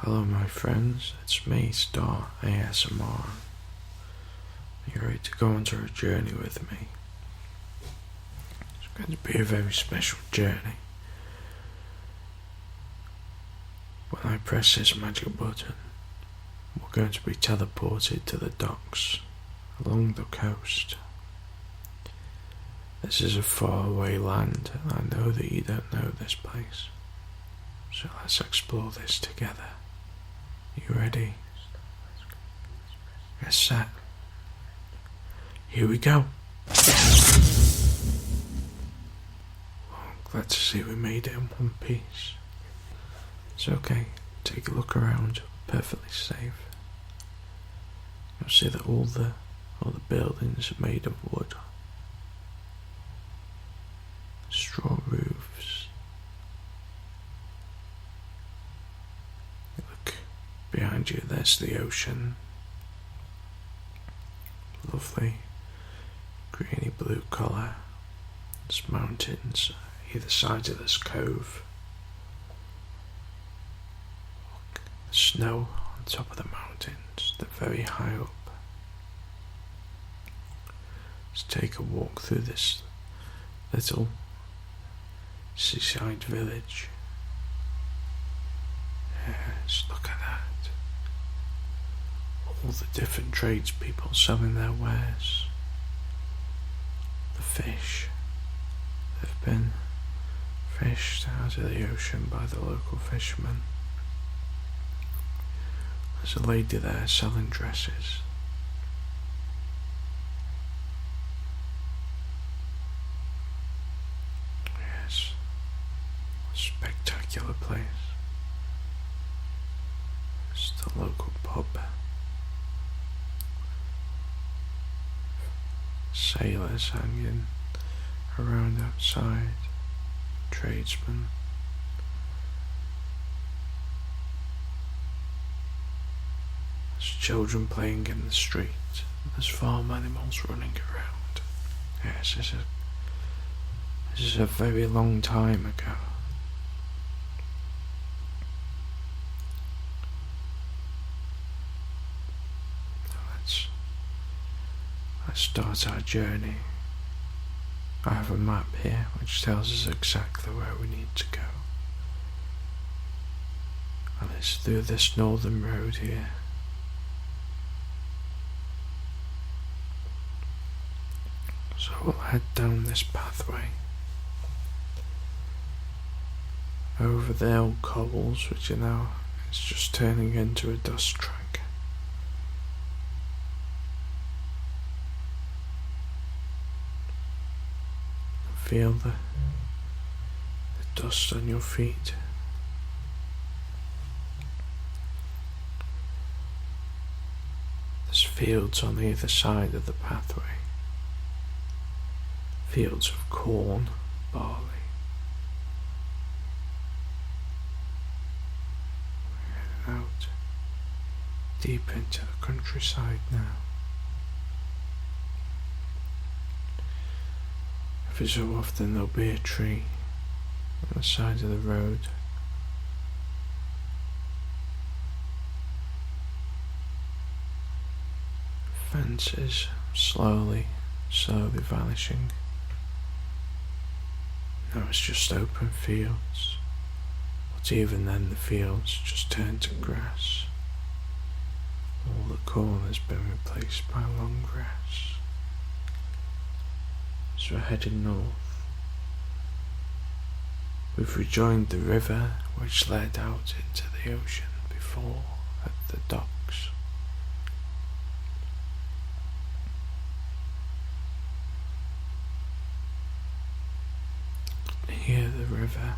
Hello my friends, it's me, Star ASMR. You're ready to go on a journey with me. It's going to be a very special journey. When I press this magic button, we're going to be teleported to the docks along the coast. This is a faraway land, and I know that you don't know this place. So let's explore this together. You ready? Get set. Here we go. Well, glad to see we made it in one piece. It's okay. Take a look around. Perfectly safe. You'll see that all the buildings are made of wood. Straw roofs. Look behind you, there's the ocean. Lovely greeny blue colour. There's mountains either side of this cove. Look, the snow on top of the mountains, they're very high up. Let's take a walk through this little seaside village. Yes, look at that. All the different tradespeople selling their wares. The fish. They've been fished out of the ocean by the local fishermen. There's a lady there selling dresses. Yes, a spectacular place. It's the local pub. Sailors hanging around outside, tradesmen. There's children playing in the street. There's farm animals running around. Yes, this is a very long time ago. Let's start our journey. I have a map here which tells us exactly where we need to go. And it's through this northern road here. So we'll head down this pathway. Over the old cobbles, which are now, it's just turning into a dust track. Feel the dust on your feet. There's fields on either side of the pathway. Fields of corn, barley. We're heading out deep into the countryside now. Every so often there'll be a tree on the side of the road. Fences slowly vanishing. Now it's just open fields, but even then the fields just turn to grass. All the corn has been replaced by long grass. So we're heading north. We've rejoined the river which led out into the ocean before at the docks. Hear the river.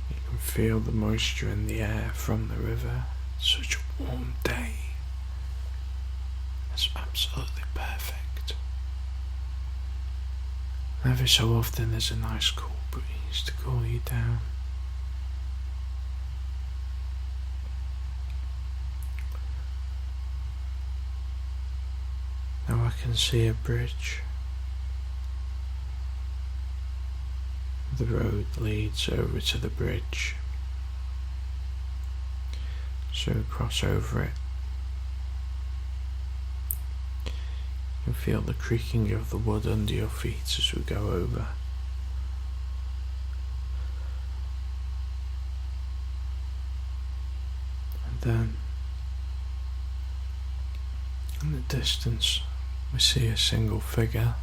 You can feel the moisture in the air from the river. It's such a warm day. It's absolutely perfect. Every so often there's a nice cool breeze to cool you down. Now I can see a bridge The road leads over to the bridge, so we cross over it. You can feel the creaking of the wood under your feet as we go over. And then, in the distance, we see a single figure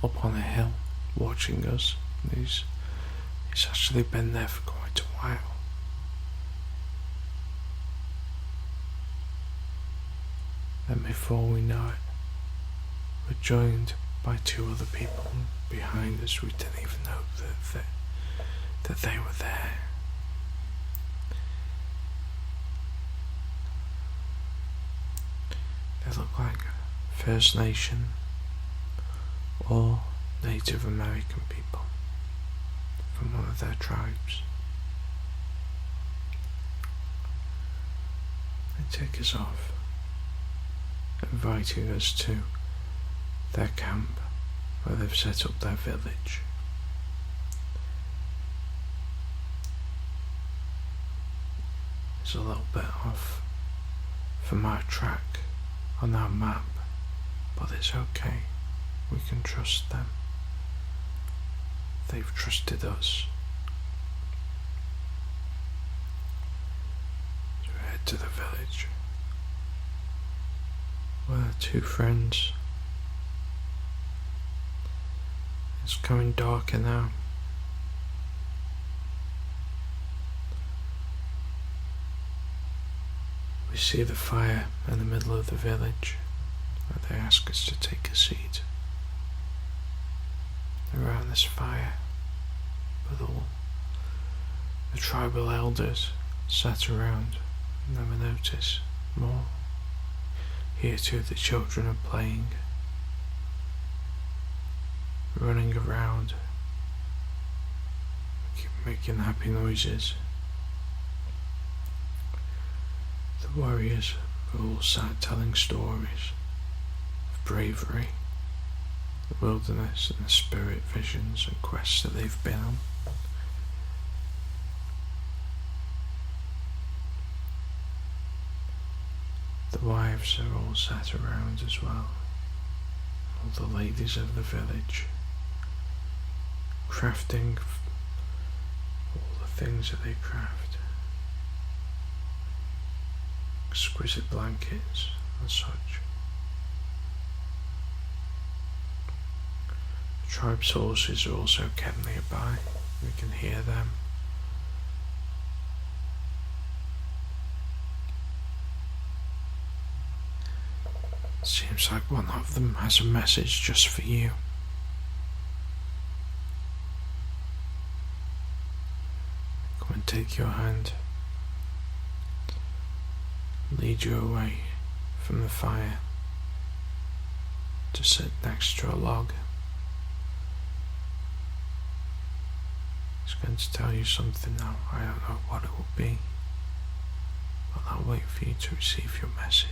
up on a hill watching us. He's actually been there for quite a while. And before we know it, we're joined by two other people behind us. We didn't even know that they were there. They look like First Nation or Native American people from one of their tribes. They take us off, inviting us to their camp where they've set up their village. It's a little bit off from our track on our map, but it's okay. We can trust them. They've trusted us. So we head to the village where our two friends. It's going darker now. We see the fire in the middle of the village where they ask us to take a seat around this fire with all the tribal elders sat around. Never notice more. Here too the children are playing, running around, making happy noises. The warriors are all sat telling stories of bravery, the wilderness and the spirit visions and quests that they've been on. The wives are all sat around as well, all the ladies of the village, crafting all the things that they craft, exquisite blankets and such. The tribe's horses are also kept nearby. We can hear them. It seems like one of them has a message just for you. Come and take your hand, lead you away from the fire to sit next to a log. He's going to tell you something now. I don't know what it will be, but I'll wait for you to receive your message.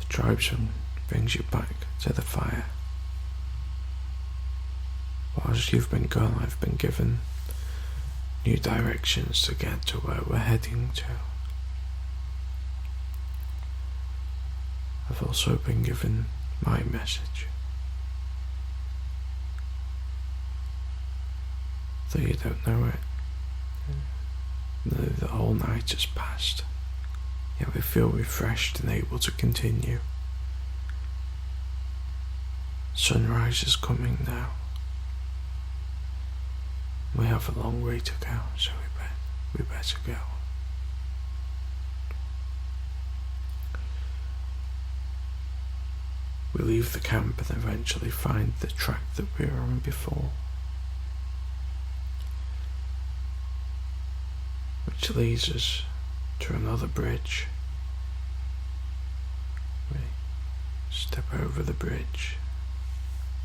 Tribesman brings you back to the fire. Whilst you've been gone, I've been given new directions to get to where we're heading to. I've also been given my message. Though you don't know it, the whole night has passed. Yet we feel refreshed and able to continue. Sunrise is coming now. We have a long way to go, so we we better go. We leave the camp and eventually find the track that we were on before, which leads us to another bridge. We step over the bridge,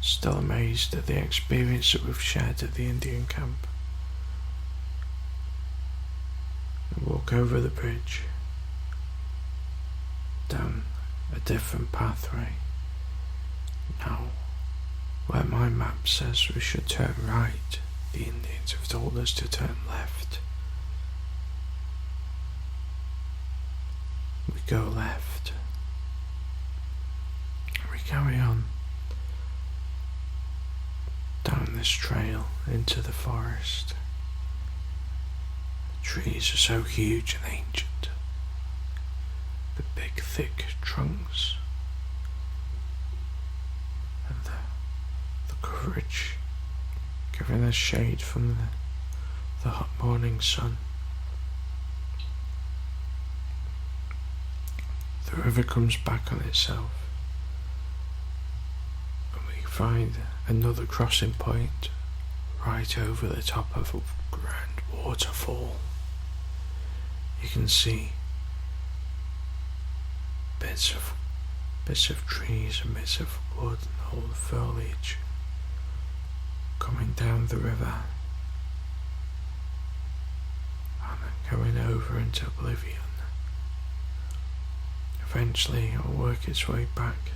still amazed at the experience that we've shared at the Indian camp. We walk over the bridge, down a different pathway. Now, where my map says we should turn right, the Indians have told us to turn left. We go left. We carry on down this trail into the forest. The trees are so huge and ancient. The big, thick trunks and the courage giving us shade from the hot morning sun. The river comes back on itself, and we find another crossing point right over the top of a grand waterfall. You can see bits of trees and bits of wood and old foliage coming down the river and then going over into oblivion. Eventually it'll work its way back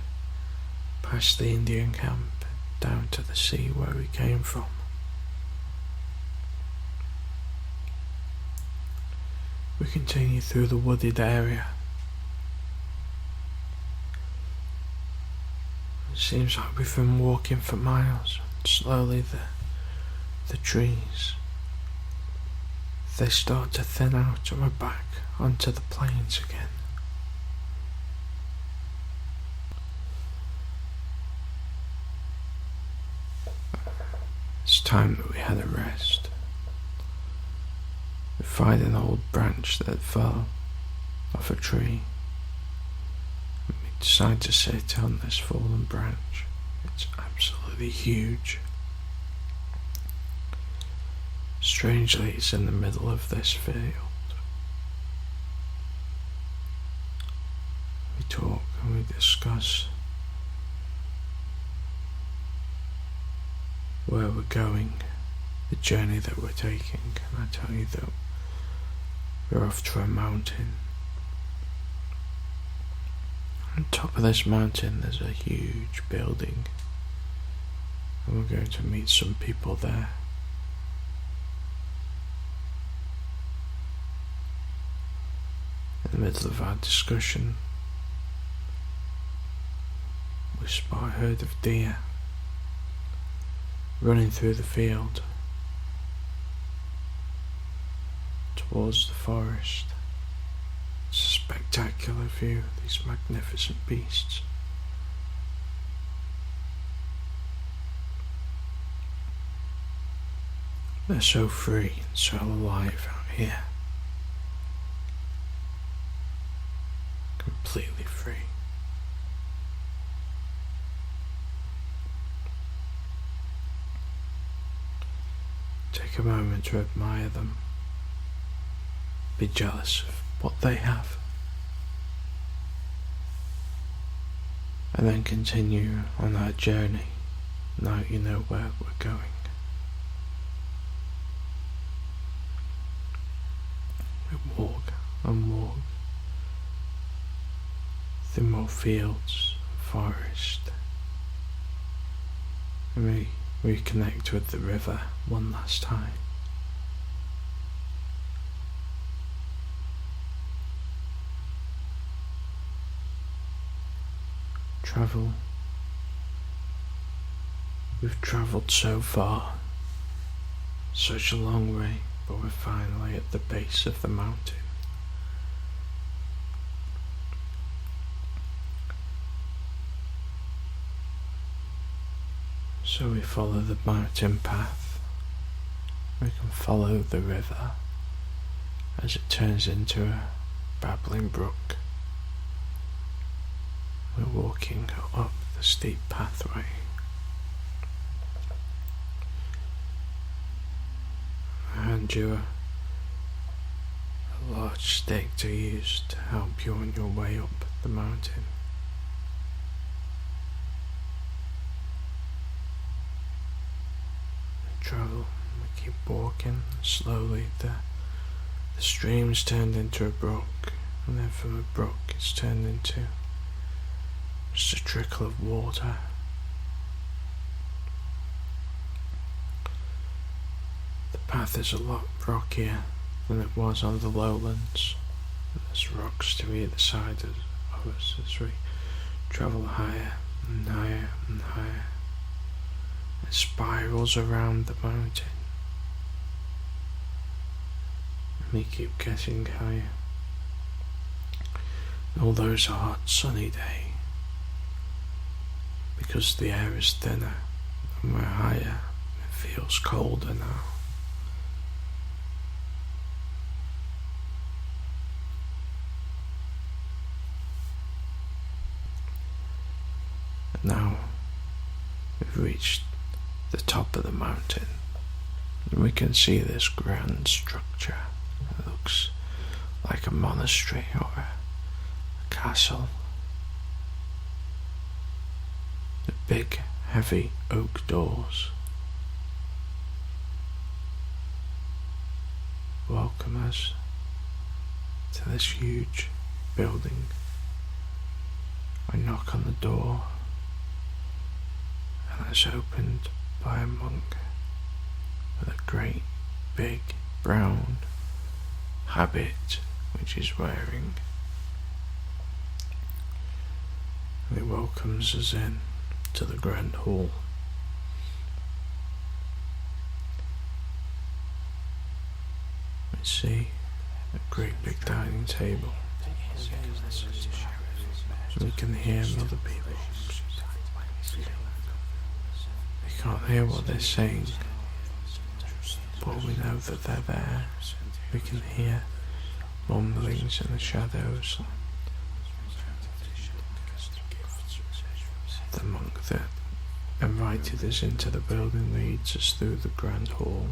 past the Indian camp down to the sea where we came from. We continue through the wooded area. It seems like we've been walking for miles. Slowly the trees, they start to thin out and we're back onto the plains again. It's time that we had a rest. We find an old branch that fell off a tree. And we decide to sit on this fallen branch. It's absolutely huge. Strangely, it's in the middle of this field. We talk and we discuss where we're going, the journey that we're taking, and I tell you that we're off to a mountain. On top of this mountain there's a huge building, and we're going to meet some people there. In the middle of our discussion, we spot a herd of deer running through the field towards the forest. It's a spectacular view, these magnificent beasts. They're so free and so alive out here. Completely free. Take a moment to admire them. Be jealous of what they have. And then continue on our journey. Now you know where we're going. We walk and walk through more fields and forest, and we reconnect with the river one last time. Travel. We've travelled so far, such a long way, but we're finally at the base of the mountain. So we follow the mountain path. We can follow the river as it turns into a babbling brook. We're walking up the steep pathway. I hand you a large stick to use to help you on your way up the mountain. We travel, we keep walking slowly. The stream's turned into a brook, and then from a brook it's turned into just a trickle of water. The path is a lot rockier than it was on the lowlands. There's rocks to either side of us as we travel higher and higher and higher. It spirals around the mountain. And we keep getting higher. Although it's a hot sunny day, because the air is thinner and we're higher, it feels colder now. Now we've reached the top of the mountain and we can see this grand structure. It looks like a monastery or a castle. The big heavy oak doors welcome us to this huge building. I knock on the door, and it's opened by a monk with a great big brown habit which he's wearing. And he welcomes us in to the grand hall. We see a great big dining table. We can hear other people. We can't hear what they're saying, but we know that they're there. We can hear mumblings in the shadows. The monk that invited us into the building leads us through the grand hall,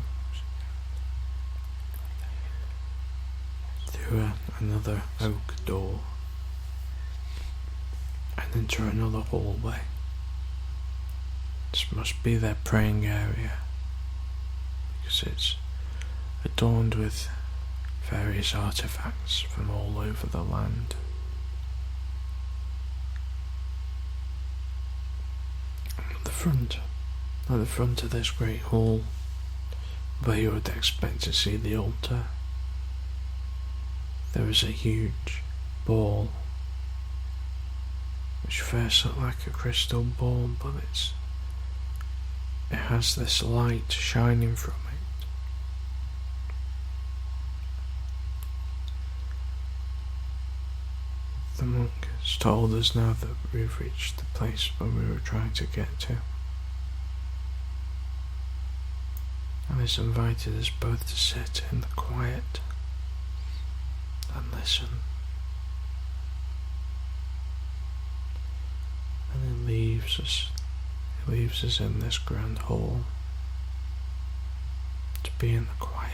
through another oak door, and into another hallway. This must be their praying area, because it's adorned with various artifacts from all over the land. At the front of this great hall, where you would expect to see the altar, there is a huge ball, which first looked like a crystal ball, but it has this light shining from it. The monk has told us now that we've reached the place where we were trying to get to, and has invited us both to sit in the quiet and listen. And he leaves us in this grand hall to be in the quiet.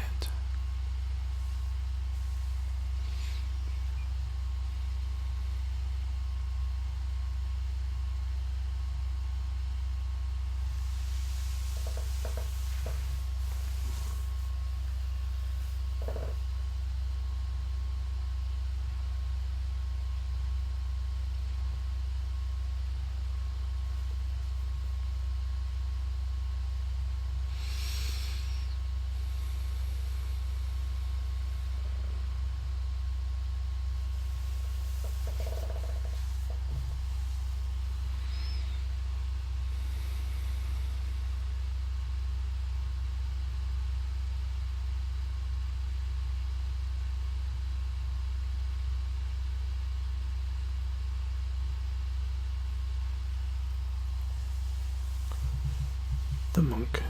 The monk,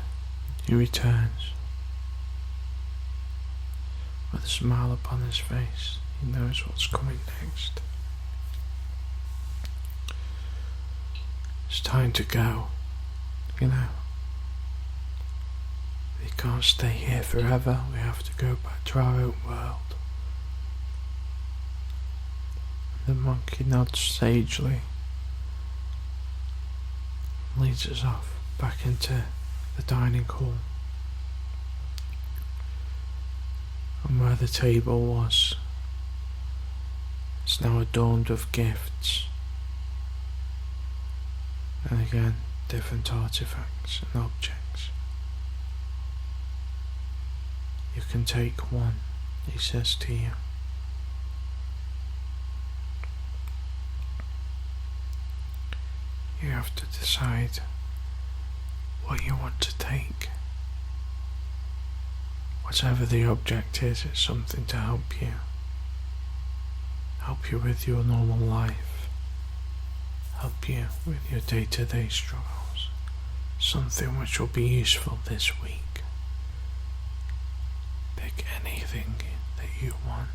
he returns. with a smile upon his face. He knows what's coming next. It's time to go, you know. We can't stay here forever. We have to go back to our own world. The monkey nods sagely, leads us off back into the dining hall. And where the table was, it's now adorned with gifts. And again, different artifacts and objects. You can take one, he says to you. You have to decide what you want to take. Whatever the object is, it's something to help you. Help you with your normal life. Help you with your day-to-day struggles. Something which will be useful this week. Pick anything that you want.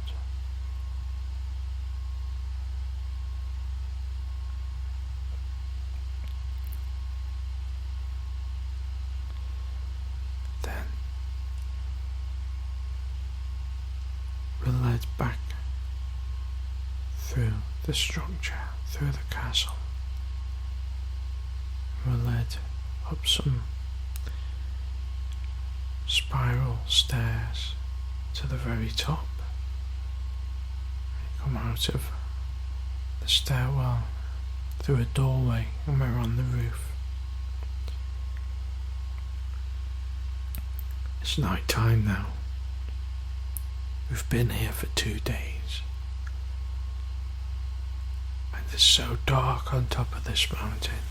Then we're led back through the structure, through the castle. We're led up some spiral stairs to the very top. We come out of the stairwell through a doorway and we're on the roof. It's night time now. We've been here for 2 days. And it's so dark on top of this mountain.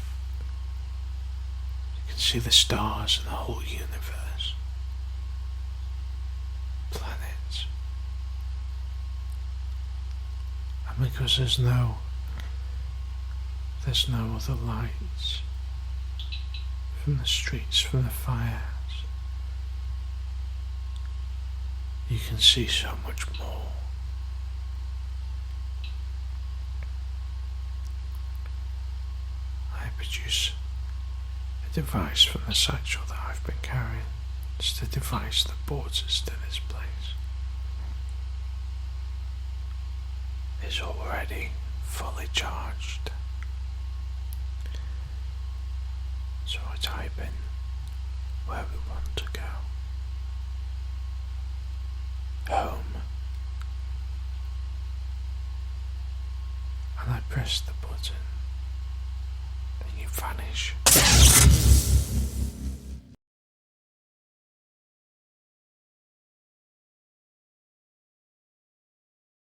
You can see the stars and the whole universe. Planets. And because there's no other lights from the streets, from the fires, you can see so much more. I produce a device from the satchel that I've been carrying. It's the device that brought us to this place. It's already fully charged. So I type in where we want to go. Home. And I press the button and you vanish.